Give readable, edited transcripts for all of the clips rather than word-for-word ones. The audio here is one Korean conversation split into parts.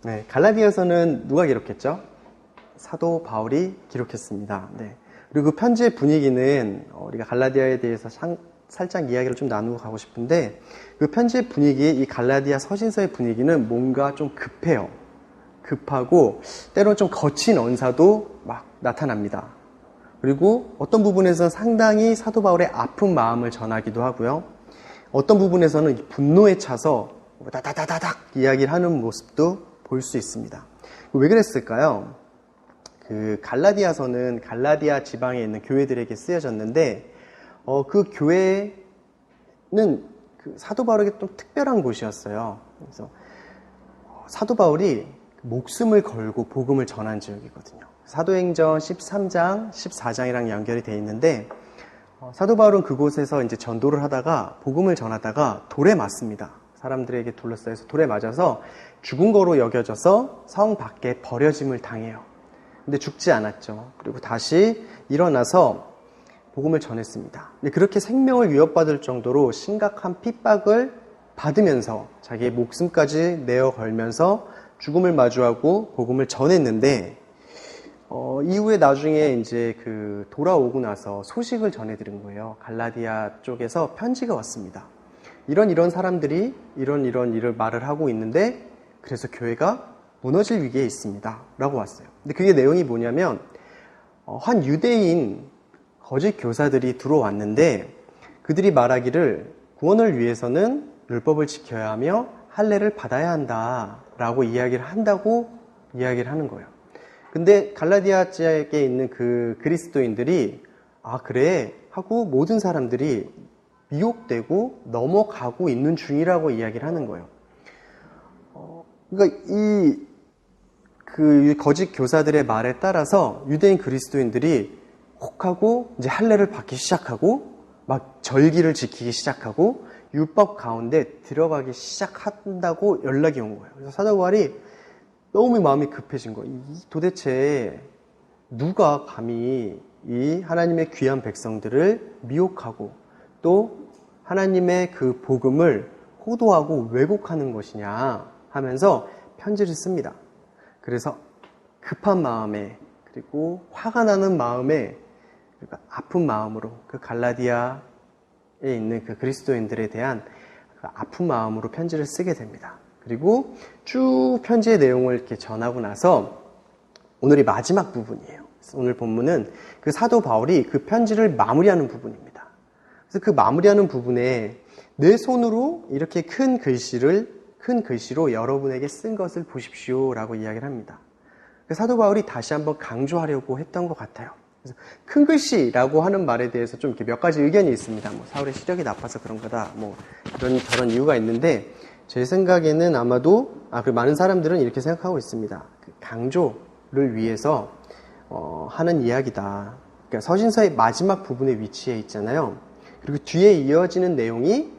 네, 갈라디아서는 누가 기록했죠? 사도 바울이 기록했습니다. 네. 그리고 그 편지의 분위기는 우리가 갈라디아에 대해서 살짝 이야기를 좀 나누고 가고 싶은데, 그 편지의 분위기, 이 갈라디아 서신서의 분위기는 뭔가 좀 급해요. 급하고 때로는 좀 거친 언사도 막 나타납니다. 그리고 어떤 부분에서는 상당히 사도 바울의 아픈 마음을 전하기도 하고요. 어떤 부분에서는 분노에 차서 다다다다닥 이야기를 하는 모습도 볼 수 있습니다. 왜 그랬을까요? 그 갈라디아서는 갈라디아 지방에 있는 교회들에게 쓰여졌는데, 그 교회는 그 사도 바울에게 좀 특별한 곳이었어요. 그래서 사도 바울이 목숨을 걸고 복음을 전한 지역이거든요. 사도행전 13장, 14장이랑 연결이 되어 있는데, 사도 바울은 그곳에서 이제 전도를 하다가 복음을 전하다가 돌에 맞습니다. 사람들에게 둘러싸여서 돌에 맞아서 죽은 거로 여겨져서 성 밖에 버려짐을 당해요. 근데 죽지 않았죠. 그리고 다시 일어나서 복음을 전했습니다. 근데 그렇게 생명을 위협받을 정도로 심각한 핍박을 받으면서 자기의 목숨까지 내어 걸면서 죽음을 마주하고 복음을 전했는데, 이후에 나중에 이제 그 돌아오고 나서 소식을 전해드린 거예요. 갈라디아 쪽에서 편지가 왔습니다. 이런 사람들이 이런 일을 말을 하고 있는데, 그래서 교회가 무너질 위기에 있습니다 라고 왔어요. 근데 그게 내용이 뭐냐면, 한 유대인 거짓 교사들이 들어왔는데, 그들이 말하기를 구원을 위해서는 율법을 지켜야 하며 할례를 받아야 한다 라고 이야기를 하는 거예요. 근데 갈라디아 지역에 있는 그 그리스도인들이 그래 하고 모든 사람들이 미혹되고 넘어가고 있는 중이라고 이야기를 하는 거예요. 그러니까 그 거짓 교사들의 말에 따라서 유대인 그리스도인들이 혹하고 이제 할례를 받기 시작하고 막 절기를 지키기 시작하고 율법 가운데 들어가기 시작한다고 연락이 온 거예요. 그래서 사도 바울이 너무 마음이 급해진 거예요. 도대체 누가 감히 이 하나님의 귀한 백성들을 미혹하고 또 하나님의 그 복음을 호도하고 왜곡하는 것이냐 하면서 편지를 씁니다. 그래서 급한 마음에, 그리고 화가 나는 마음에, 그리고 아픈 마음으로 그 갈라디아에 있는 그 그리스도인들에 대한 그 아픈 마음으로 편지를 쓰게 됩니다. 그리고 쭉 편지의 내용을 이렇게 전하고 나서 오늘이 마지막 부분이에요. 오늘 본문은 그 사도 바울이 그 편지를 마무리하는 부분입니다. 그래서 그 마무리하는 부분에 내 손으로 이렇게 큰 글씨로 여러분에게 쓴 것을 보십시오 라고 이야기를 합니다. 사도 바울이 다시 한번 강조하려고 했던 것 같아요. 그래서 큰 글씨라고 하는 말에 대해서 좀 이렇게 몇 가지 의견이 있습니다. 사울의 시력이 나빠서 그런 거다, 이런 저런 이유가 있는데, 제 생각에는 아마도 그리고 많은 사람들은 이렇게 생각하고 있습니다. 그 강조를 위해서 하는 이야기다. 그러니까 서신서의 마지막 부분에 위치해 있잖아요. 그리고 뒤에 이어지는 내용이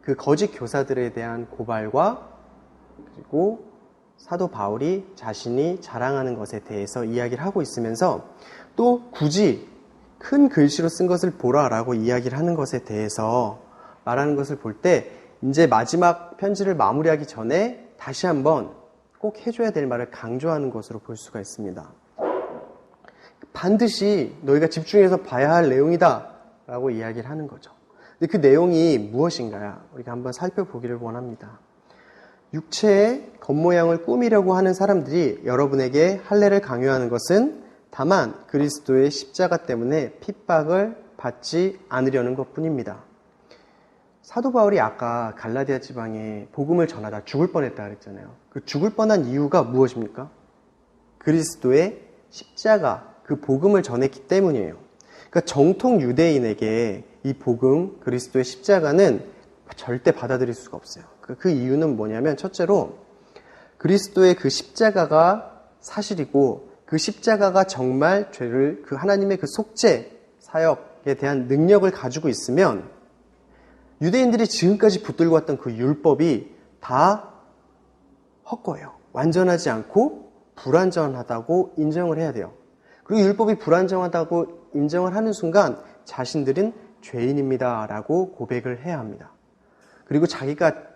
그 거짓 교사들에 대한 고발과 그리고 사도 바울이 자신이 자랑하는 것에 대해서 이야기를 하고 있으면서 또 굳이 큰 글씨로 쓴 것을 보라라고 이야기를 하는 것에 대해서 말하는 것을 볼 때 이제 마지막 편지를 마무리하기 전에 다시 한번 꼭 해줘야 될 말을 강조하는 것으로 볼 수가 있습니다. 반드시 너희가 집중해서 봐야 할 내용이다 라고 이야기를 하는 거죠. 근데 그 내용이 무엇인가요? 우리가 한번 살펴보기를 원합니다. 육체의 겉모양을 꾸미려고 하는 사람들이 여러분에게 할례를 강요하는 것은 다만 그리스도의 십자가 때문에 핍박을 받지 않으려는 것뿐입니다. 사도 바울이 아까 갈라디아 지방에 복음을 전하다 죽을 뻔했다 그랬잖아요. 그 죽을 뻔한 이유가 무엇입니까? 그리스도의 십자가, 그 복음을 전했기 때문이에요. 그러니까 정통 유대인에게 이 복음, 그리스도의 십자가는 절대 받아들일 수가 없어요. 그 이유는 뭐냐면, 첫째로 그리스도의 그 십자가가 사실이고 그 십자가가 정말 죄를, 그 하나님의 그 속죄 사역에 대한 능력을 가지고 있으면 유대인들이 지금까지 붙들고 왔던 그 율법이 다 헛거예요. 완전하지 않고 불완전하다고 인정을 해야 돼요. 그리고 율법이 불완전하다고 인정을 하는 순간 자신들은 죄인입니다 라고 고백을 해야 합니다. 그리고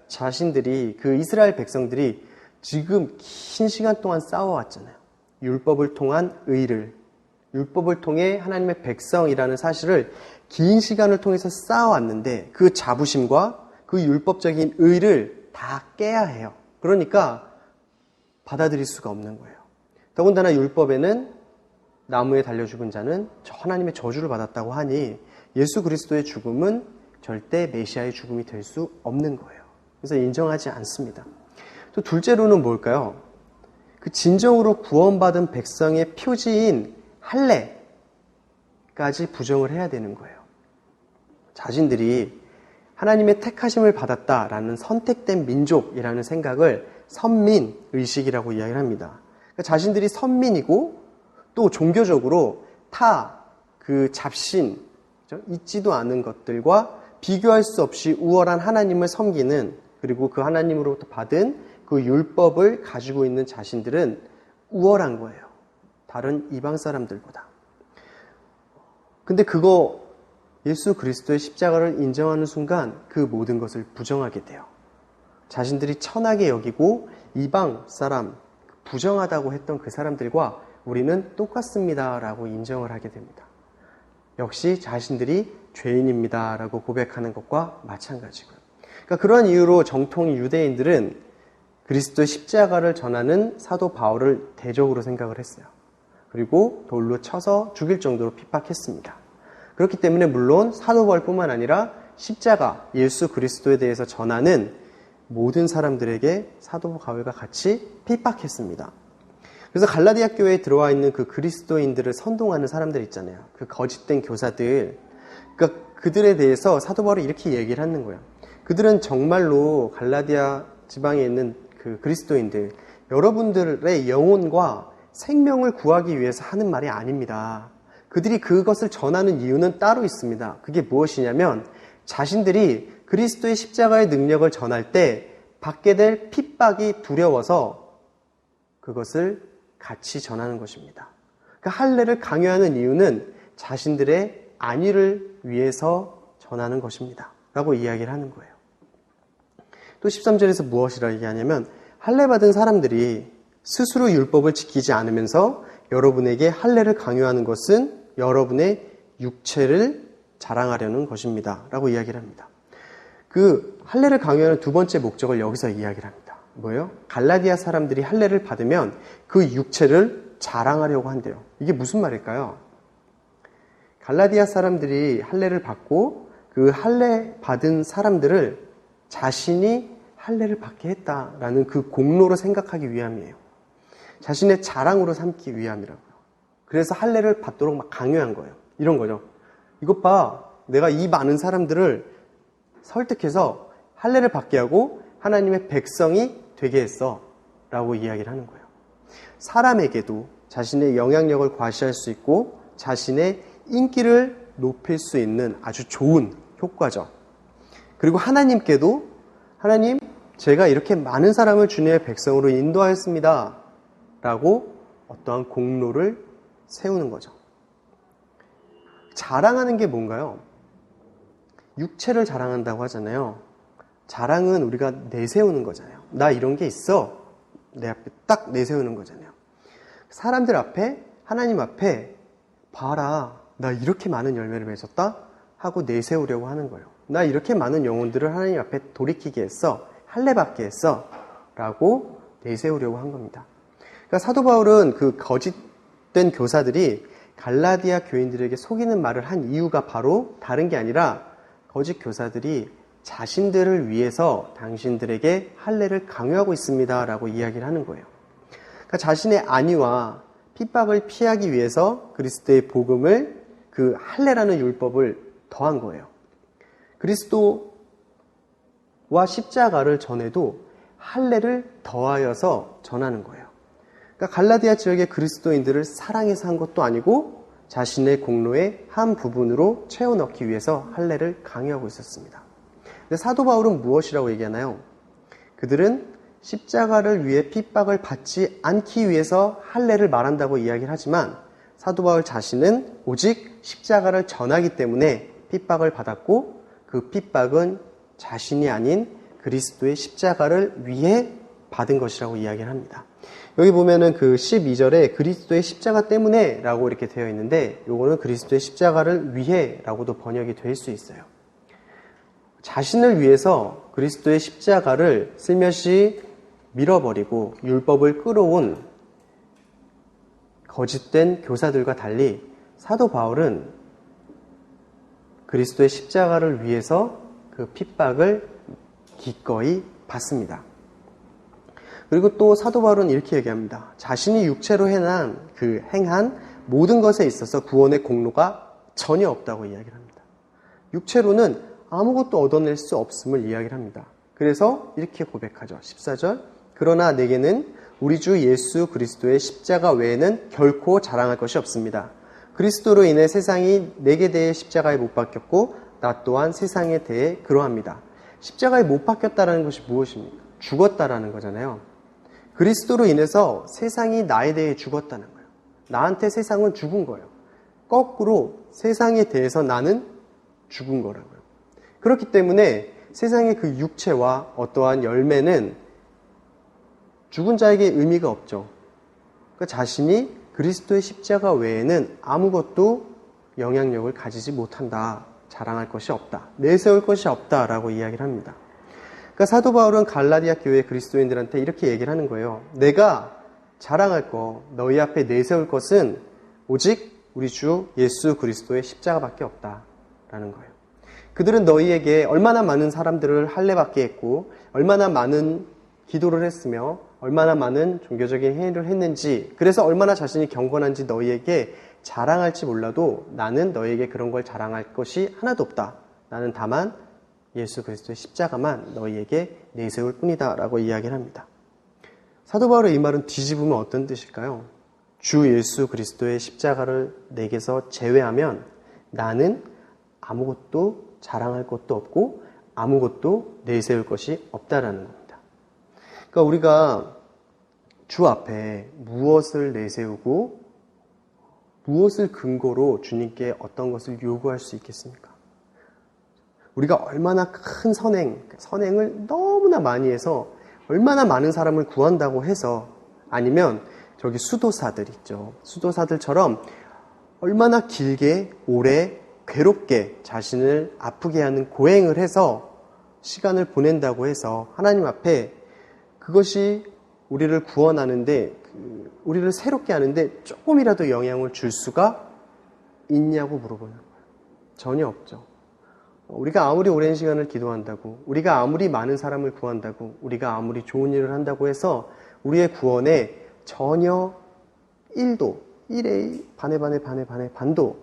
자신들이, 그 이스라엘 백성들이 지금 긴 시간 동안 싸워왔잖아요. 율법을 통한 의를, 율법을 통해 하나님의 백성이라는 사실을 긴 시간을 통해서 쌓아왔는데 그 자부심과 그 율법적인 의를 다 깨야 해요. 그러니까 받아들일 수가 없는 거예요. 더군다나 율법에는 나무에 달려 죽은 자는 하나님의 저주를 받았다고 하니 예수 그리스도의 죽음은 절대 메시아의 죽음이 될 수 없는 거예요. 그래서 인정하지 않습니다. 또 둘째로는 뭘까요? 그 진정으로 구원받은 백성의 표지인 할례까지 부정을 해야 되는 거예요. 자신들이 하나님의 택하심을 받았다라는 선택된 민족이라는 생각을 선민의식이라고 이야기를 합니다. 그러니까 자신들이 선민이고 또 종교적으로 타 그 잡신, 있지도 않은 것들과 비교할 수 없이 우월한 하나님을 섬기는, 그리고 그 하나님으로부터 받은 그 율법을 가지고 있는 자신들은 우월한 거예요. 다른 이방 사람들보다. 근데 그거 예수 그리스도의 십자가를 인정하는 순간 그 모든 것을 부정하게 돼요. 자신들이 천하게 여기고 이방 사람, 부정하다고 했던 그 사람들과 우리는 똑같습니다라고 인정을 하게 됩니다. 역시 자신들이 죄인입니다라고 고백하는 것과 마찬가지고요. 그러니까 그런 이유로 정통 유대인들은 그리스도의 십자가를 전하는 사도 바울을 대적으로 생각을 했어요. 그리고 돌로 쳐서 죽일 정도로 핍박했습니다. 그렇기 때문에 물론 사도 바울뿐만 아니라 십자가, 예수 그리스도에 대해서 전하는 모든 사람들에게 사도 바울과 같이 핍박했습니다. 그래서 갈라디아 교회에 들어와 있는 그 그리스도인들을 선동하는 사람들 있잖아요. 그 거짓된 교사들. 그러니까 그들에 대해서 사도 바울이 이렇게 얘기를 하는 거예요. 그들은 정말로 갈라디아 지방에 있는 그 그리스도인들, 여러분들의 영혼과 생명을 구하기 위해서 하는 말이 아닙니다. 그들이 그것을 전하는 이유는 따로 있습니다. 그게 무엇이냐면 자신들이 그리스도의 십자가의 능력을 전할 때 받게 될 핍박이 두려워서 그것을 같이 전하는 것입니다. 그 할례를 강요하는 이유는 자신들의 안위를 위해서 전하는 것입니다. 라고 이야기를 하는 거예요. 또 13절에서 무엇이라고 얘기하냐면 할례 받은 사람들이 스스로 율법을 지키지 않으면서 여러분에게 할례를 강요하는 것은 여러분의 육체를 자랑하려는 것입니다. 라고 이야기를 합니다. 그 할례를 강요하는 두 번째 목적을 여기서 이야기를 합니다. 뭐예요? 갈라디아 사람들이 할례를 받으면 그 육체를 자랑하려고 한대요. 이게 무슨 말일까요? 갈라디아 사람들이 할례를 받고 그 할례 받은 사람들을 자신이 할례를 받게 했다라는 그 공로로 생각하기 위함이에요. 자신의 자랑으로 삼기 위함이라고요. 그래서 할례를 받도록 막 강요한 거예요. 이런 거죠. 이것 봐, 내가 이 많은 사람들을 설득해서 할례를 받게 하고 하나님의 백성이 되게 했어 라고 이야기를 하는 거예요. 사람에게도 자신의 영향력을 과시할 수 있고 자신의 인기를 높일 수 있는 아주 좋은 효과죠. 그리고 하나님께도 하나님, 제가 이렇게 많은 사람을 주님의 백성으로 인도하였습니다 라고 어떠한 공로를 세우는 거죠. 자랑하는 게 뭔가요? 육체를 자랑한다고 하잖아요. 자랑은 우리가 내세우는 거잖아요. 나 이런 게 있어. 내 앞에 딱 내세우는 거잖아요. 사람들 앞에, 하나님 앞에 봐라. 나 이렇게 많은 열매를 맺었다? 하고 내세우려고 하는 거예요. 나 이렇게 많은 영혼들을 하나님 앞에 돌이키게 했어. 할례 받게 했어. 라고 내세우려고 한 겁니다. 그러니까 사도 바울은 그 거짓된 교사들이 갈라디아 교인들에게 속이는 말을 한 이유가 바로 다른 게 아니라 거짓 교사들이 자신들을 위해서 당신들에게 할례를 강요하고 있습니다 라고 이야기를 하는 거예요. 그러니까 자신의 안위와 핍박을 피하기 위해서 그리스도의 복음을 그 할례라는 율법을 더한 거예요. 그리스도와 십자가를 전해도 할례를 더하여서 전하는 거예요. 그러니까 갈라디아 지역의 그리스도인들을 사랑해서 한 것도 아니고 자신의 공로의 한 부분으로 채워 넣기 위해서 할례를 강요하고 있었습니다. 근데 사도 바울은 무엇이라고 얘기하나요? 그들은 십자가를 위해 핍박을 받지 않기 위해서 할례를 말한다고 이야기를 하지만 사도 바울 자신은 오직 십자가를 전하기 때문에 핍박을 받았고 그 핍박은 자신이 아닌 그리스도의 십자가를 위해 받은 것이라고 이야기를 합니다. 여기 보면은 그 12절에 그리스도의 십자가 때문에 라고 이렇게 되어 있는데, 요거는 그리스도의 십자가를 위해 라고도 번역이 될 수 있어요. 자신을 위해서 그리스도의 십자가를 슬며시 밀어버리고 율법을 끌어온 거짓된 교사들과 달리 사도 바울은 그리스도의 십자가를 위해서 그 핍박을 기꺼이 받습니다. 그리고 또 사도 바울은 이렇게 얘기합니다. 자신이 육체로 행한 모든 것에 있어서 구원의 공로가 전혀 없다고 이야기를 합니다. 육체로는 아무것도 얻어낼 수 없음을 이야기를 합니다. 그래서 이렇게 고백하죠. 14절. 그러나 내게는 우리 주 예수 그리스도의 십자가 외에는 결코 자랑할 것이 없습니다. 그리스도로 인해 세상이 내게 대해 십자가에 못 박혔고 나 또한 세상에 대해 그러합니다. 십자가에 못 박혔다는 것이 무엇입니까? 죽었다라는 거잖아요. 그리스도로 인해서 세상이 나에 대해 죽었다는 거예요. 나한테 세상은 죽은 거예요. 거꾸로 세상에 대해서 나는 죽은 거라고요. 그렇기 때문에 세상의 그 육체와 어떠한 열매는 죽은 자에게 의미가 없죠. 그 자신이 그리스도의 십자가 외에는 아무것도 영향력을 가지지 못한다. 자랑할 것이 없다. 내세울 것이 없다라고 이야기를 합니다. 그러니까 사도 바울은 갈라디아 교회 그리스도인들한테 이렇게 얘기를 하는 거예요. 내가 자랑할 거, 너희 앞에 내세울 것은 오직 우리 주 예수 그리스도의 십자가밖에 없다라는 거예요. 그들은 너희에게 얼마나 많은 사람들을 할례받게 했고 얼마나 많은 기도를 했으며 얼마나 많은 종교적인 행위를 했는지, 그래서 얼마나 자신이 경건한지 너희에게 자랑할지 몰라도 나는 너희에게 그런 걸 자랑할 것이 하나도 없다. 나는 다만 예수 그리스도의 십자가만 너희에게 내세울 뿐이다 라고 이야기를 합니다. 사도 바울의 이 말은 뒤집으면 어떤 뜻일까요? 주 예수 그리스도의 십자가를 내게서 제외하면 나는 아무것도 자랑할 것도 없고 아무것도 내세울 것이 없다라는 겁니다. 그러니까 우리가 주 앞에 무엇을 내세우고 무엇을 근거로 주님께 어떤 것을 요구할 수 있겠습니까? 우리가 얼마나 큰 선행을 너무나 많이 해서 얼마나 많은 사람을 구한다고 해서, 아니면 저기 수도사들 있죠. 수도사들처럼 얼마나 길게 오래 괴롭게 자신을 아프게 하는 고행을 해서 시간을 보낸다고 해서 하나님 앞에 그것이 우리를 구원하는데, 우리를 새롭게 하는데 조금이라도 영향을 줄 수가 있냐고 물어보는 거예요. 전혀 없죠. 우리가 아무리 오랜 시간을 기도한다고, 우리가 아무리 많은 사람을 구한다고, 우리가 아무리 좋은 일을 한다고 해서 우리의 구원에 전혀 1의 반도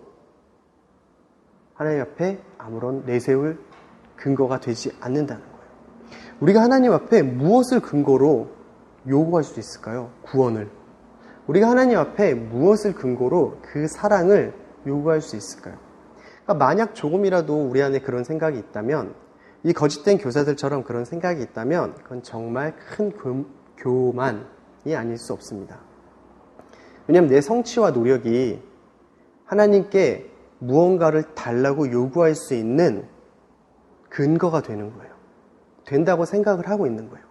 하나님 앞에 아무런 내세울 근거가 되지 않는다는 거예요. 우리가 하나님 앞에 무엇을 근거로 요구할 수 있을까요? 구원을. 우리가 하나님 앞에 무엇을 근거로 그 사랑을 요구할 수 있을까요? 그러니까 만약 조금이라도 우리 안에 그런 생각이 있다면, 이 거짓된 교사들처럼 그런 생각이 있다면 그건 정말 큰 교만이 아닐 수 없습니다. 왜냐하면 내 성취와 노력이 하나님께 무언가를 달라고 요구할 수 있는 근거가 되는 거예요. 된다고 생각을 하고 있는 거예요.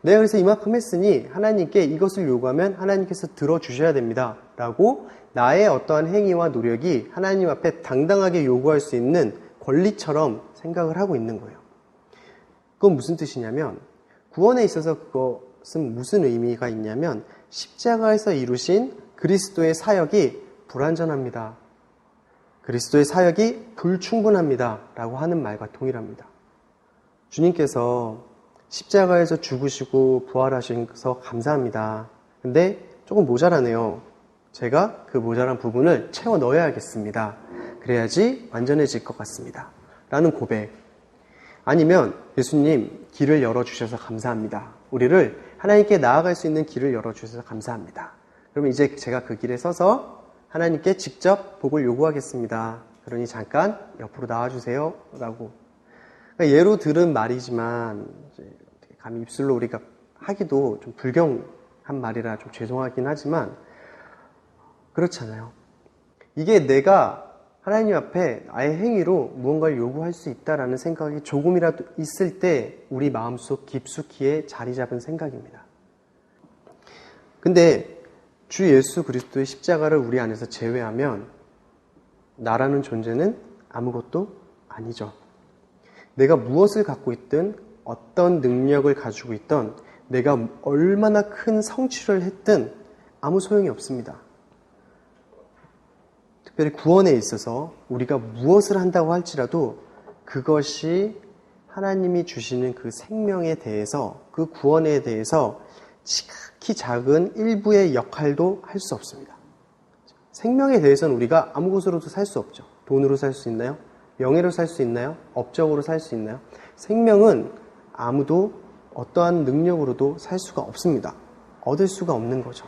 내가 그래서 이만큼 했으니 하나님께 이것을 요구하면 하나님께서 들어주셔야 됩니다 라고 나의 어떠한 행위와 노력이 하나님 앞에 당당하게 요구할 수 있는 권리처럼 생각을 하고 있는 거예요. 그건 무슨 뜻이냐면, 구원에 있어서 그것은 무슨 의미가 있냐면, 십자가에서 이루신 그리스도의 사역이 불완전합니다. 그리스도의 사역이 불충분합니다 라고 하는 말과 동일합니다. 주님께서 십자가에서 죽으시고 부활하셔서 감사합니다. 근데 조금 모자라네요. 제가 그 모자란 부분을 채워 넣어야겠습니다. 그래야지 완전해질 것 같습니다. 라는 고백. 아니면 예수님 길을 열어주셔서 감사합니다. 우리를 하나님께 나아갈 수 있는 길을 열어주셔서 감사합니다. 그러면 이제 제가 그 길에 서서 하나님께 직접 복을 요구하겠습니다. 그러니 잠깐 옆으로 나와주세요. 라고. 그러니까 예로 들은 말이지만 감히 입술로 우리가 하기도 좀 불경한 말이라 좀 죄송하긴 하지만 그렇잖아요. 이게 내가 하나님 앞에 나의 행위로 무언가를 요구할 수 있다라는 생각이 조금이라도 있을 때 우리 마음속 깊숙이에 자리 잡은 생각입니다. 근데 주 예수 그리스도의 십자가를 우리 안에서 제외하면 나라는 존재는 아무것도 아니죠. 내가 무엇을 갖고 있든 어떤 능력을 가지고 있던 내가 얼마나 큰 성취를 했든 아무 소용이 없습니다. 특별히 구원에 있어서 우리가 무엇을 한다고 할지라도 그것이 하나님이 주시는 그 생명에 대해서, 그 구원에 대해서 지극히 작은 일부의 역할도 할 수 없습니다. 생명에 대해서는 우리가 아무 것으로도 살 수 없죠. 돈으로 살 수 있나요? 명예로 살 수 있나요? 업적으로 살 수 있나요? 생명은 아무도 어떠한 능력으로도 살 수가 없습니다. 얻을 수가 없는 거죠.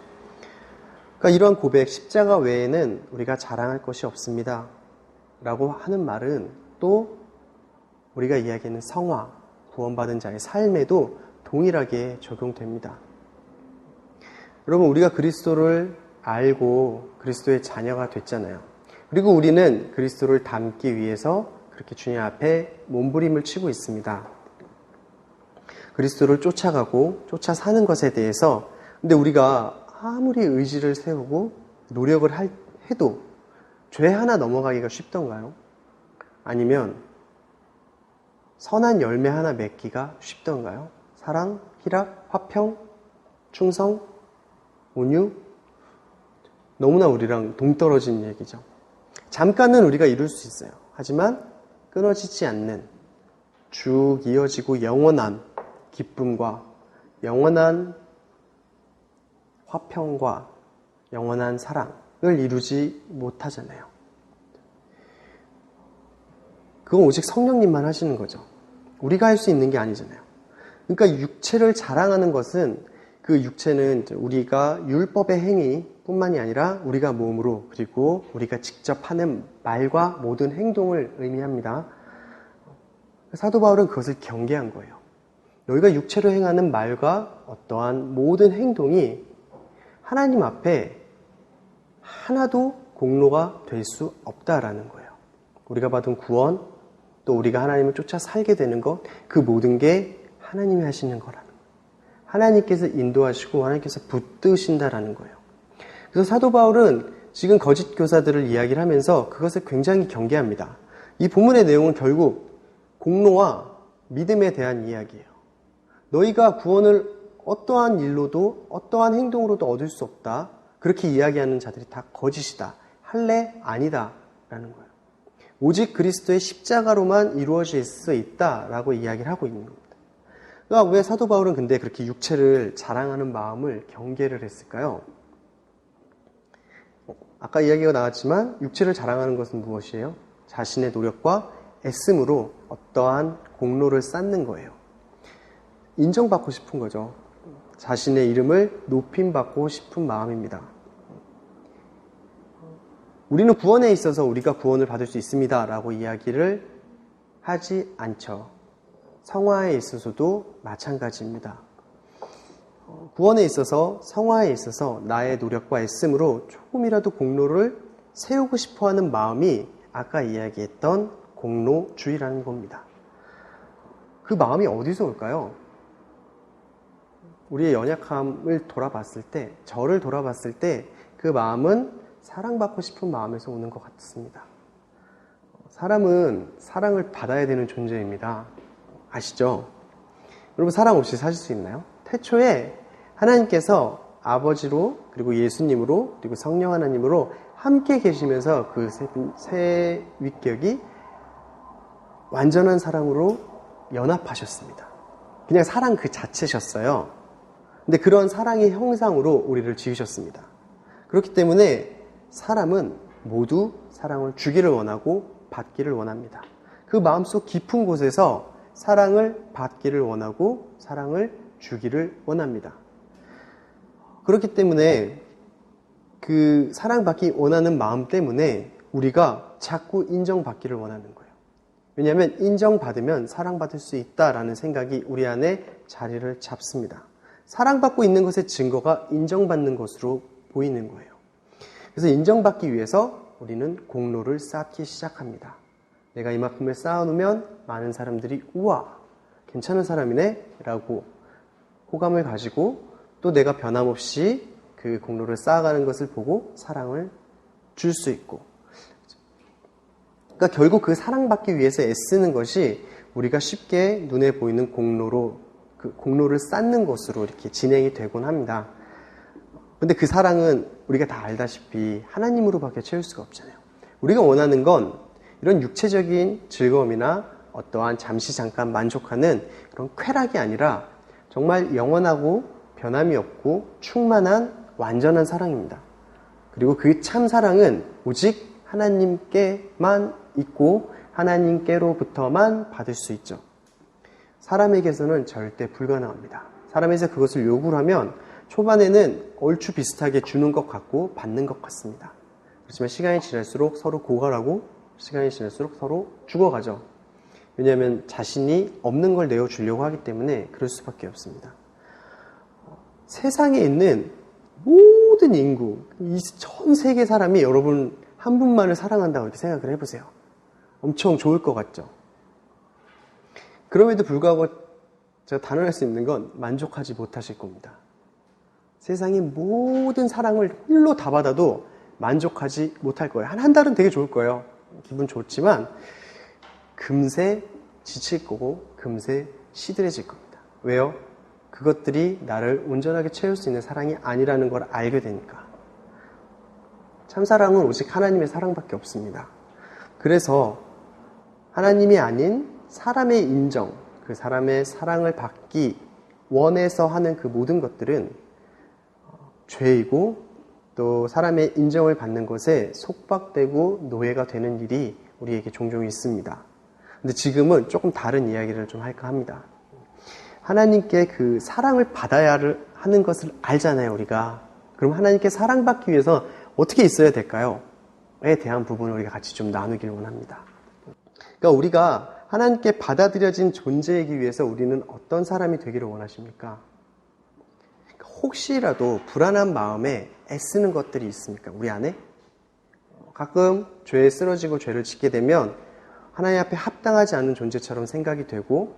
그러니까 이러한 고백, 십자가 외에는 우리가 자랑할 것이 없습니다. 라고 하는 말은 또 우리가 이야기하는 성화, 구원받은 자의 삶에도 동일하게 적용됩니다. 여러분, 우리가 그리스도를 알고 그리스도의 자녀가 됐잖아요. 그리고 우리는 그리스도를 닮기 위해서 그렇게 주님 앞에 몸부림을 치고 있습니다. 그리스도를 쫓아가고 쫓아 사는 것에 대해서 근데 우리가 아무리 의지를 세우고 노력을 해도 죄 하나 넘어가기가 쉽던가요? 아니면 선한 열매 하나 맺기가 쉽던가요? 사랑, 희락, 화평, 충성, 온유? 너무나 우리랑 동떨어진 얘기죠. 잠깐은 우리가 이룰 수 있어요. 하지만 끊어지지 않는 쭉 이어지고 영원한 기쁨과 영원한 화평과 영원한 사랑을 이루지 못하잖아요. 그건 오직 성령님만 하시는 거죠. 우리가 할 수 있는 게 아니잖아요. 그러니까 육체를 자랑하는 것은 그 육체는 우리가 율법의 행위뿐만이 아니라 우리가 몸으로 그리고 우리가 직접 하는 말과 모든 행동을 의미합니다. 사도 바울은 그것을 경계한 거예요. 너희가 육체로 행하는 말과 어떠한 모든 행동이 하나님 앞에 하나도 공로가 될 수 없다라는 거예요. 우리가 받은 구원, 또 우리가 하나님을 쫓아 살게 되는 것, 그 모든 게 하나님이 하시는 거라는 거예요. 하나님께서 인도하시고 하나님께서 붙드신다라는 거예요. 그래서 사도 바울은 지금 거짓 교사들을 이야기를 하면서 그것을 굉장히 경계합니다. 이 본문의 내용은 결국 공로와 믿음에 대한 이야기예요. 너희가 구원을 어떠한 일로도 어떠한 행동으로도 얻을 수 없다. 그렇게 이야기하는 자들이 다 거짓이다. 할례 아니다. 라는 거예요. 오직 그리스도의 십자가로만 이루어질 수 있다라고 이야기를 하고 있는 겁니다. 그러니까 왜 사도 바울은 근데 그렇게 육체를 자랑하는 마음을 경계를 했을까요? 아까 이야기가 나왔지만 육체를 자랑하는 것은 무엇이에요? 자신의 노력과 애씀으로 어떠한 공로를 쌓는 거예요. 인정받고 싶은 거죠. 자신의 이름을 높임받고 싶은 마음입니다. 우리는 구원에 있어서 우리가 구원을 받을 수 있습니다 라고 이야기를 하지 않죠. 성화에 있어서도 마찬가지입니다. 구원에 있어서, 성화에 있어서 나의 노력과 애씀으로 조금이라도 공로를 세우고 싶어하는 마음이 아까 이야기했던 공로주의라는 겁니다. 그 마음이 어디서 올까요? 우리의 연약함을 돌아봤을 때, 저를 돌아봤을 때 그 마음은 사랑받고 싶은 마음에서 오는 것 같습니다. 사람은 사랑을 받아야 되는 존재입니다. 아시죠? 여러분, 사랑 없이 사실 수 있나요? 태초에 하나님께서 아버지로 그리고 예수님으로 그리고 성령 하나님으로 함께 계시면서 그 세 위격이 완전한 사랑으로 연합하셨습니다. 그냥 사랑 그 자체셨어요. 근데 그런 사랑의 형상으로 우리를 지으셨습니다. 그렇기 때문에 사람은 모두 사랑을 주기를 원하고 받기를 원합니다. 그 마음속 깊은 곳에서 사랑을 받기를 원하고 사랑을 주기를 원합니다. 그렇기 때문에 그 사랑받기 원하는 마음 때문에 우리가 자꾸 인정받기를 원하는 거예요. 왜냐하면 인정받으면 사랑받을 수 있다라는 생각이 우리 안에 자리를 잡습니다. 사랑받고 있는 것의 증거가 인정받는 것으로 보이는 거예요. 그래서 인정받기 위해서 우리는 공로를 쌓기 시작합니다. 내가 이만큼을 쌓아놓으면 많은 사람들이 우와, 괜찮은 사람이네 라고 호감을 가지고 또 내가 변함없이 그 공로를 쌓아가는 것을 보고 사랑을 줄 수 있고, 그러니까 결국 그 사랑받기 위해서 애쓰는 것이 우리가 쉽게 눈에 보이는 공로로, 그 공로를 쌓는 것으로 이렇게 진행이 되곤 합니다. 근데 그 사랑은 우리가 다 알다시피 하나님으로밖에 채울 수가 없잖아요. 우리가 원하는 건 이런 육체적인 즐거움이나 어떠한 잠시 잠깐 만족하는 그런 쾌락이 아니라 정말 영원하고 변함이 없고 충만한 완전한 사랑입니다. 그리고 그 참 사랑은 오직 하나님께만 있고 하나님께로부터만 받을 수 있죠. 사람에게서는 절대 불가능합니다. 사람에서 그것을 요구를 하면 초반에는 얼추 비슷하게 주는 것 같고 받는 것 같습니다. 그렇지만 시간이 지날수록 서로 고갈하고 시간이 지날수록 서로 죽어가죠. 왜냐하면 자신이 없는 걸 내어주려고 하기 때문에 그럴 수밖에 없습니다. 세상에 있는 모든 인구, 이 전 세계 사람이 여러분 한 분만을 사랑한다고 이렇게 생각을 해보세요. 엄청 좋을 것 같죠? 그럼에도 불구하고 제가 단언할 수 있는 건 만족하지 못하실 겁니다. 세상의 모든 사랑을 홀로 다 받아도 만족하지 못할 거예요. 한 달은 되게 좋을 거예요. 기분 좋지만 금세 지칠 거고 금세 시들해질 겁니다. 왜요? 그것들이 나를 온전하게 채울 수 있는 사랑이 아니라는 걸 알게 되니까. 참사랑은 오직 하나님의 사랑밖에 없습니다. 그래서 하나님이 아닌 사람의 인정, 그 사람의 사랑을 받기 원해서 하는 그 모든 것들은 죄이고 또 사람의 인정을 받는 것에 속박되고 노예가 되는 일이 우리에게 종종 있습니다. 근데 지금은 조금 다른 이야기를 좀 할까 합니다. 하나님께 그 사랑을 받아야 하는 것을 알잖아요, 우리가. 그럼 하나님께 사랑받기 위해서 어떻게 있어야 될까요? 에 대한 부분을 우리가 같이 좀 나누길 원합니다. 그러니까 우리가 하나님께 받아들여진 존재이기 위해서 우리는 어떤 사람이 되기를 원하십니까? 혹시라도 불안한 마음에 애쓰는 것들이 있습니까? 우리 안에? 가끔 죄에 쓰러지고 죄를 짓게 되면 하나님 앞에 합당하지 않은 존재처럼 생각이 되고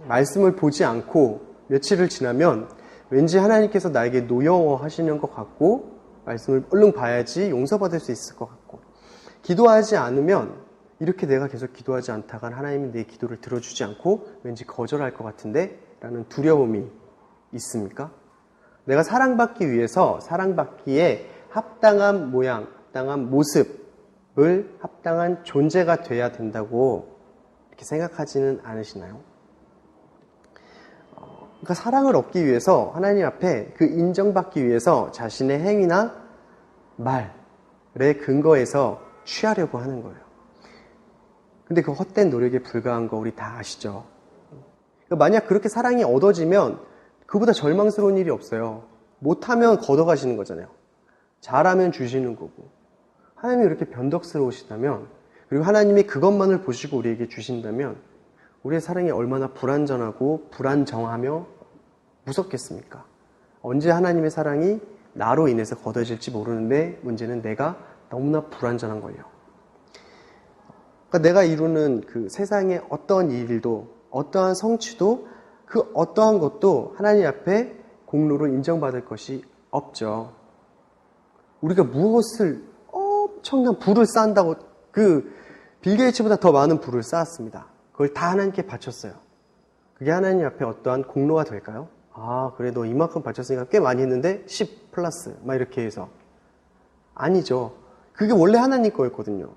말씀을 보지 않고 며칠을 지나면 왠지 하나님께서 나에게 노여워하시는 것 같고 말씀을 얼른 봐야지 용서받을 수 있을 것 같고 기도하지 않으면 이렇게 내가 계속 기도하지 않다간 하나님이 내 기도를 들어주지 않고 왠지 거절할 것 같은데 라는 두려움이 있습니까? 내가 사랑받기 위해서 사랑받기에 합당한 모양, 합당한 모습을 합당한 존재가 돼야 된다고 이렇게 생각하지는 않으시나요? 그러니까 사랑을 얻기 위해서 하나님 앞에 그 인정받기 위해서 자신의 행위나 말의 근거에서 취하려고 하는 거예요. 근데 그 헛된 노력에 불과한 거 우리 다 아시죠? 그러니까 만약 그렇게 사랑이 얻어지면 그보다 절망스러운 일이 없어요. 못하면 걷어가시는 거잖아요. 잘하면 주시는 거고. 하나님이 이렇게 변덕스러우시다면 그리고 하나님이 그것만을 보시고 우리에게 주신다면 우리의 사랑이 얼마나 불완전하고 불안정하며 무섭겠습니까? 언제 하나님의 사랑이 나로 인해서 거둬질지 모르는데 문제는 내가 너무나 불완전한 거예요. 그러니까 내가 이루는 그 세상의 어떠한 일도 어떠한 성취도 그 어떠한 것도 하나님 앞에 공로로 인정받을 것이 없죠. 우리가 무엇을 엄청난 부를 쌓는다고 빌 게이츠보다 더 많은 부를 쌓았습니다. 그걸 다 하나님께 바쳤어요. 그게 하나님 앞에 어떠한 공로가 될까요? 아, 그래, 너 이만큼 바쳤으니까 꽤 많이 했는데 10 플러스 막 이렇게 해서. 아니죠. 그게 원래 하나님 거였거든요.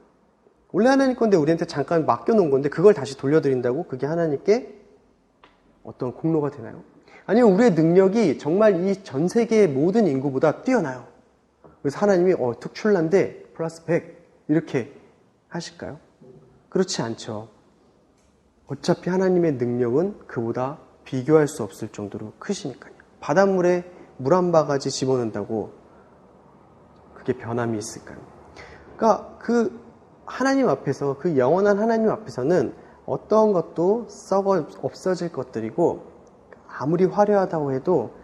원래 하나님 건데 우리한테 잠깐 맡겨놓은 건데 그걸 다시 돌려드린다고 그게 하나님께 어떤 공로가 되나요? 아니면 우리의 능력이 정말 이 전 세계의 모든 인구보다 뛰어나요. 그래서 하나님이 특출난데 플러스 100 이렇게 하실까요? 그렇지 않죠. 어차피 하나님의 능력은 그보다 비교할 수 없을 정도로 크시니까요. 바닷물에 물 한 바가지 집어넣는다고 그게 변함이 있을까요? 그러니까 그 하나님 앞에서 그 영원한 하나님 앞에서는 어떤 것도 썩어 없어질 것들이고 아무리 화려하다고 해도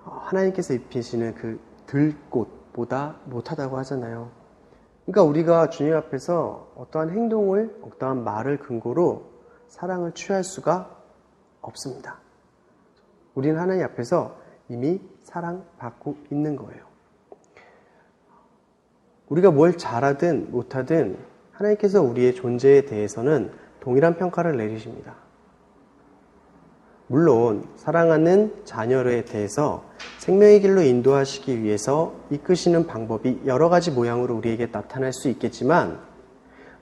하나님께서 입히시는 그 들꽃보다 못하다고 하잖아요. 그러니까 우리가 주님 앞에서 어떠한 행동을 어떠한 말을 근거로 사랑을 취할 수가 없습니다. 우리는 하나님 앞에서 이미 사랑받고 있는 거예요. 우리가 뭘 잘하든 못하든 하나님께서 우리의 존재에 대해서는 동일한 평가를 내리십니다. 물론 사랑하는 자녀에 대해서 생명의 길로 인도하시기 위해서 이끄시는 방법이 여러 가지 모양으로 우리에게 나타날 수 있겠지만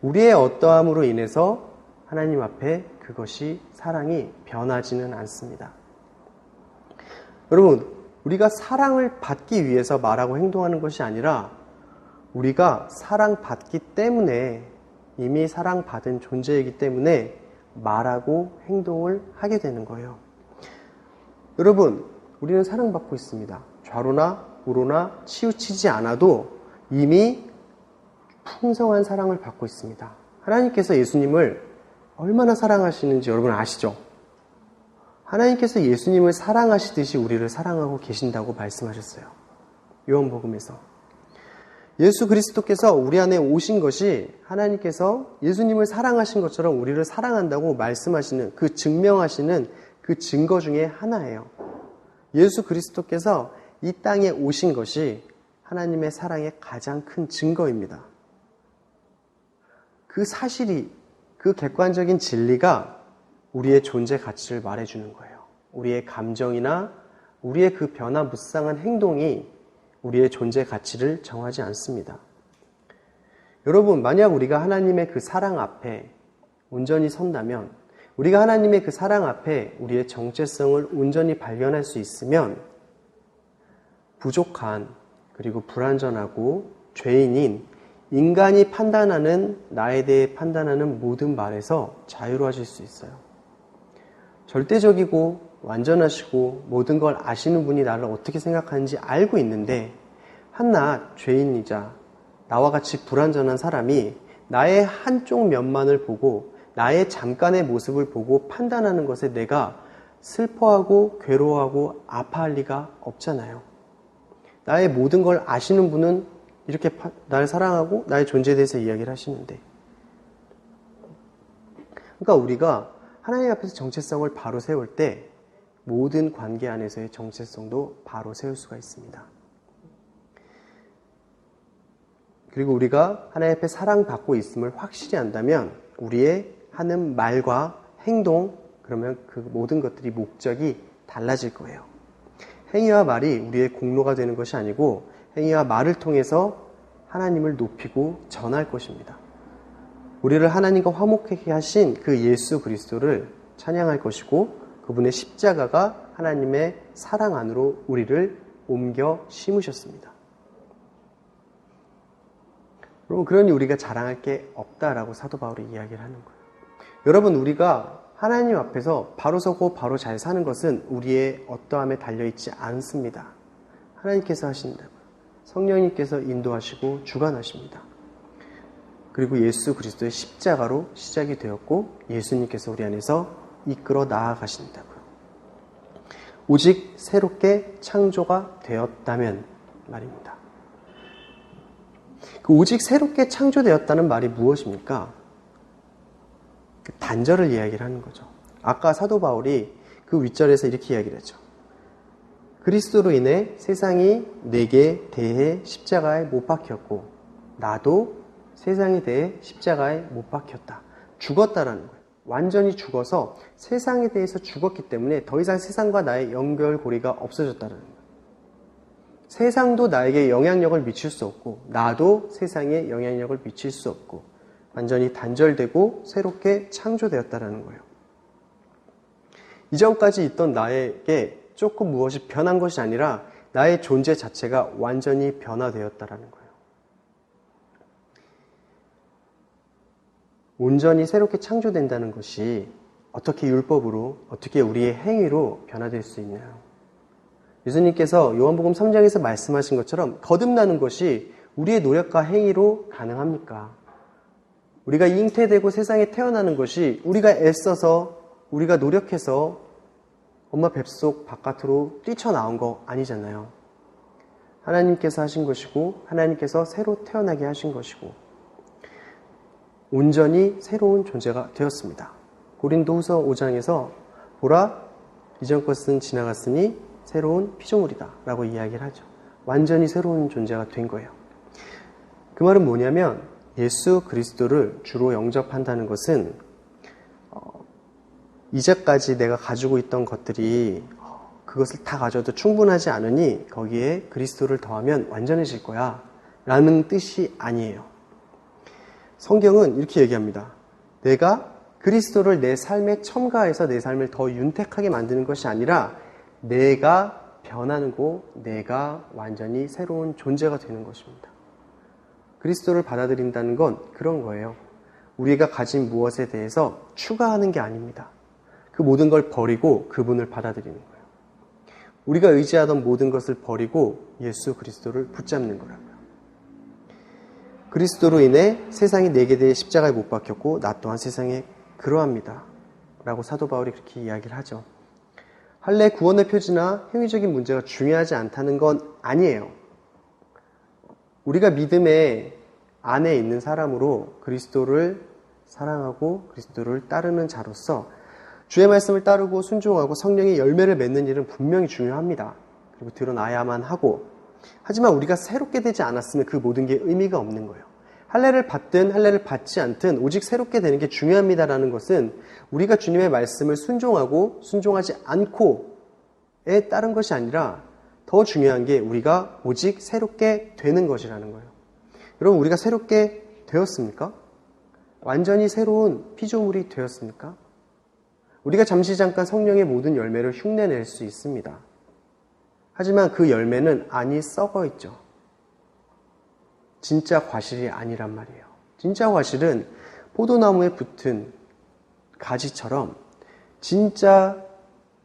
우리의 어떠함으로 인해서 하나님 앞에 그것이 사랑이 변하지는 않습니다. 여러분, 우리가 사랑을 받기 위해서 말하고 행동하는 것이 아니라 우리가 사랑받기 때문에 이미 사랑받은 존재이기 때문에 말하고 행동을 하게 되는 거예요. 여러분, 우리는 사랑받고 있습니다. 좌로나 우로나 치우치지 않아도 이미 풍성한 사랑을 받고 있습니다. 하나님께서 예수님을 얼마나 사랑하시는지 여러분 아시죠? 하나님께서 예수님을 사랑하시듯이 우리를 사랑하고 계신다고 말씀하셨어요. 요한복음에서. 예수 그리스도께서 우리 안에 오신 것이 하나님께서 예수님을 사랑하신 것처럼 우리를 사랑한다고 말씀하시는, 그 증명하시는 그 증거 중에 하나예요. 예수 그리스도께서 이 땅에 오신 것이 하나님의 사랑의 가장 큰 증거입니다. 그 사실이, 그 객관적인 진리가 우리의 존재 가치를 말해주는 거예요. 우리의 감정이나 우리의 그 변화무쌍한 행동이 우리의 존재 가치를 정하지 않습니다. 여러분, 만약 우리가 하나님의 그 사랑 앞에 온전히 선다면, 우리가 하나님의 그 사랑 앞에 우리의 정체성을 온전히 발견할 수 있으면 부족한, 그리고 불완전하고 죄인인 인간이 판단하는, 나에 대해 판단하는 모든 말에서 자유로워질 수 있어요. 절대적이고 완전하시고 모든 걸 아시는 분이 나를 어떻게 생각하는지 알고 있는데 한낱 죄인이자 나와 같이 불완전한 사람이 나의 한쪽 면만을 보고 나의 잠깐의 모습을 보고 판단하는 것에 내가 슬퍼하고 괴로워하고 아파할 리가 없잖아요. 나의 모든 걸 아시는 분은 이렇게 나를 사랑하고 나의 존재에 대해서 이야기를 하시는데, 그러니까 우리가 하나님 앞에서 정체성을 바로 세울 때 모든 관계 안에서의 정체성도 바로 세울 수가 있습니다. 그리고 우리가 하나님 앞에 사랑받고 있음을 확실히 안다면 우리의 하는 말과 행동, 그러면 그 모든 것들이 목적이 달라질 거예요. 행위와 말이 우리의 공로가 되는 것이 아니고 행위와 말을 통해서 하나님을 높이고 전할 것입니다. 우리를 하나님과 화목하게 하신 그 예수 그리스도를 찬양할 것이고 그분의 십자가가 하나님의 사랑 안으로 우리를 옮겨 심으셨습니다. 여러분, 그러니 우리가 자랑할 게 없다라고 사도 바울이 이야기를 하는 거예요. 여러분, 우리가 하나님 앞에서 바로 서고 바로 잘 사는 것은 우리의 어떠함에 달려있지 않습니다. 하나님께서 하신다고요. 성령님께서 인도하시고 주관하십니다. 그리고 예수 그리스도의 십자가로 시작이 되었고 예수님께서 우리 안에서 이끌어 나아가신다고요. 오직 새롭게 창조가 되었다면 말입니다. 그 오직 새롭게 창조되었다는 말이 무엇입니까? 그 단절을 이야기를 하는 거죠. 아까 사도 바울이 그 윗절에서 이렇게 이야기를 했죠. 그리스도로 인해 세상이 내게 대해 십자가에 못 박혔고 나도 세상에 대해 십자가에 못 박혔다. 죽었다라는 거예요. 완전히 죽어서 세상에 대해서 죽었기 때문에 더 이상 세상과 나의 연결고리가 없어졌다는 거예요. 세상도 나에게 영향력을 미칠 수 없고 나도 세상에 영향력을 미칠 수 없고 완전히 단절되고 새롭게 창조되었다는 거예요. 이전까지 있던 나에게 조금 무엇이 변한 것이 아니라 나의 존재 자체가 완전히 변화되었다는 거예요. 온전히 새롭게 창조된다는 것이 어떻게 율법으로, 어떻게 우리의 행위로 변화될 수 있나요? 예수님께서 요한복음 3장에서 말씀하신 것처럼 거듭나는 것이 우리의 노력과 행위로 가능합니까? 우리가 잉태되고 세상에 태어나는 것이 우리가 애써서, 우리가 노력해서 엄마 뱃속 바깥으로 뛰쳐나온 거 아니잖아요. 하나님께서 하신 것이고 하나님께서 새로 태어나게 하신 것이고 온전히 새로운 존재가 되었습니다. 고린도후서 5장에서 보라, 이전 것은 지나갔으니 새로운 피조물이다 라고 이야기를 하죠. 완전히 새로운 존재가 된 거예요. 그 그 말은 뭐냐면 예수 그리스도를 주로 영접한다는 것은 이제까지 내가 가지고 있던 것들이 그것을 다 가져도 충분하지 않으니 거기에 그리스도를 더하면 완전해질 거야 라는 뜻이 아니에요. 성경은 이렇게 얘기합니다. 내가 그리스도를 내 삶에 첨가해서 내 삶을 더 윤택하게 만드는 것이 아니라 내가 변하고 내가 완전히 새로운 존재가 되는 것입니다. 그리스도를 받아들인다는 건 그런 거예요. 우리가 가진 무엇에 대해서 추가하는 게 아닙니다. 그 모든 걸 버리고 그분을 받아들이는 거예요. 우리가 의지하던 모든 것을 버리고 예수 그리스도를 붙잡는 거라고요. 그리스도로 인해 세상이 내게 대해 십자가에 못 박혔고 나 또한 세상에 그러합니다. 라고 사도 바울이 그렇게 이야기를 하죠. 할례 구원의 표지나 행위적인 문제가 중요하지 않다는 건 아니에요. 우리가 믿음의 안에 있는 사람으로 그리스도를 사랑하고 그리스도를 따르는 자로서 주의 말씀을 따르고 순종하고 성령의 열매를 맺는 일은 분명히 중요합니다. 그리고 드러나야만 하고, 하지만 우리가 새롭게 되지 않았으면 그 모든 게 의미가 없는 거예요. 할례를 받든 할례를 받지 않든 오직 새롭게 되는 게 중요합니다라는 것은 우리가 주님의 말씀을 순종하고 순종하지 않고에 따른 것이 아니라 더 중요한 게 우리가 오직 새롭게 되는 것이라는 거예요. 여러분, 우리가 새롭게 되었습니까? 완전히 새로운 피조물이 되었습니까? 우리가 잠시 잠깐 성령의 모든 열매를 흉내낼 수 있습니다. 하지만 그 열매는 안이 썩어 있죠. 진짜 과실이 아니란 말이에요. 진짜 과실은 포도나무에 붙은 가지처럼 진짜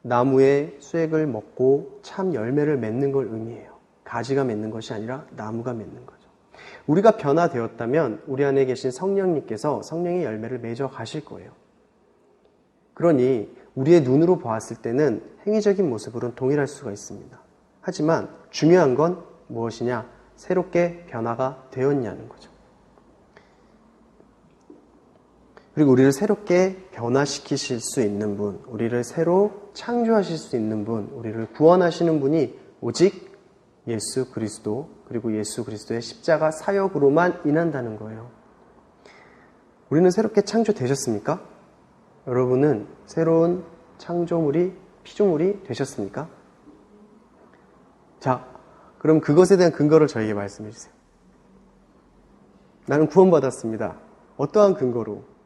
나무의 쇠액을 먹고 참 열매를 맺는 걸 의미해요. 가지가 맺는 것이 아니라 나무가 맺는 거죠. 우리가 변화되었다면 우리 안에 계신 성령님께서 성령의 열매를 맺어 가실 거예요. 그러니 우리의 눈으로 보았을 때는 행위적인 모습으로는 동일할 수가 있습니다. 하지만 중요한 건 무엇이냐? 새롭게 변화가 되었냐는 거죠. 그리고 우리를 새롭게 변화시키실 수 있는 분, 우리를 새로 창조하실 수 있는 분, 우리를 구원하시는 분이 오직 예수 그리스도, 그리고 예수 그리스도의 십자가 사역으로만 인한다는 거예요. 우리는 새롭게 창조되셨습니까? 여러분은 새로운 창조물이, 피조물이 되셨습니까? 자, 그럼 그것에 대한 근거를 저에게 말씀해 주세요. 나는 구원받았습니다. 어떠한 근거로?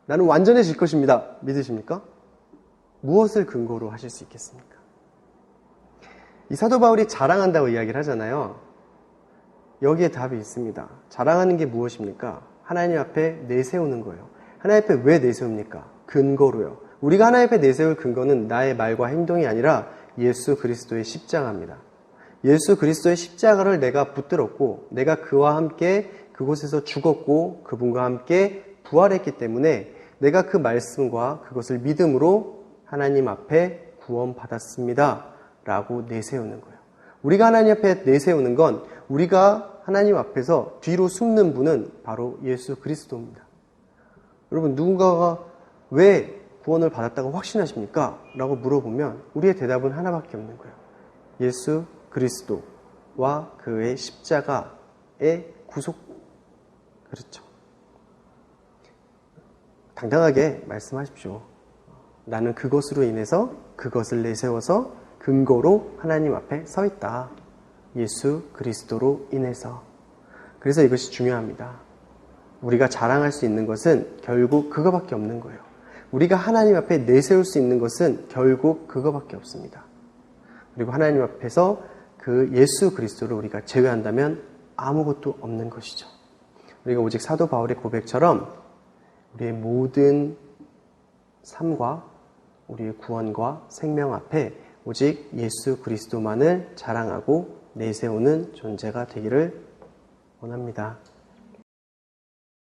나는 완전해질 것입니다. 믿으십니까? 무엇을 근거로 하실 수 있겠습니까? 이 사도 바울이 자랑한다고 이야기를 하잖아요. 여기에 답이 있습니다. 자랑하는 게 무엇입니까? 하나님 앞에 내세우는 거예요. 하나님 앞에 왜 내세웁니까? 근거로요. 우리가 하나님 앞에 내세울 근거는 나의 말과 행동이 아니라 예수 그리스도의 십자가입니다. 예수 그리스도의 십자가를 내가 붙들었고 내가 그와 함께 그곳에서 죽었고 그분과 함께 부활했기 때문에 내가 그 말씀과 그것을 믿음으로 하나님 앞에 구원받았습니다 라고 내세우는 거예요. 우리가 하나님 앞에 내세우는 건 우리가 하나님 앞에서 뒤로 숨는 분은 바로 예수 그리스도입니다. 여러분, 누군가가 왜 구원을 받았다고 확신하십니까? 라고 물어보면 우리의 대답은 하나밖에 없는 거예요. 예수 그리스도와 그의 십자가의 구속. 그렇죠. 당당하게 말씀하십시오. 나는 그것으로 인해서 그것을 내세워서 근거로 하나님 앞에 서 있다. 예수 그리스도로 인해서. 그래서 이것이 중요합니다. 우리가 자랑할 수 있는 것은 결국 그거밖에 없는 거예요. 우리가 하나님 앞에 내세울 수 있는 것은 결국 그거밖에 없습니다. 그리고 하나님 앞에서 그 예수 그리스도를 우리가 제외한다면 아무것도 없는 것이죠. 우리가 오직 사도 바울의 고백처럼 우리의 모든 삶과 우리의 구원과 생명 앞에 오직 예수 그리스도만을 자랑하고 내세우는 존재가 되기를 원합니다.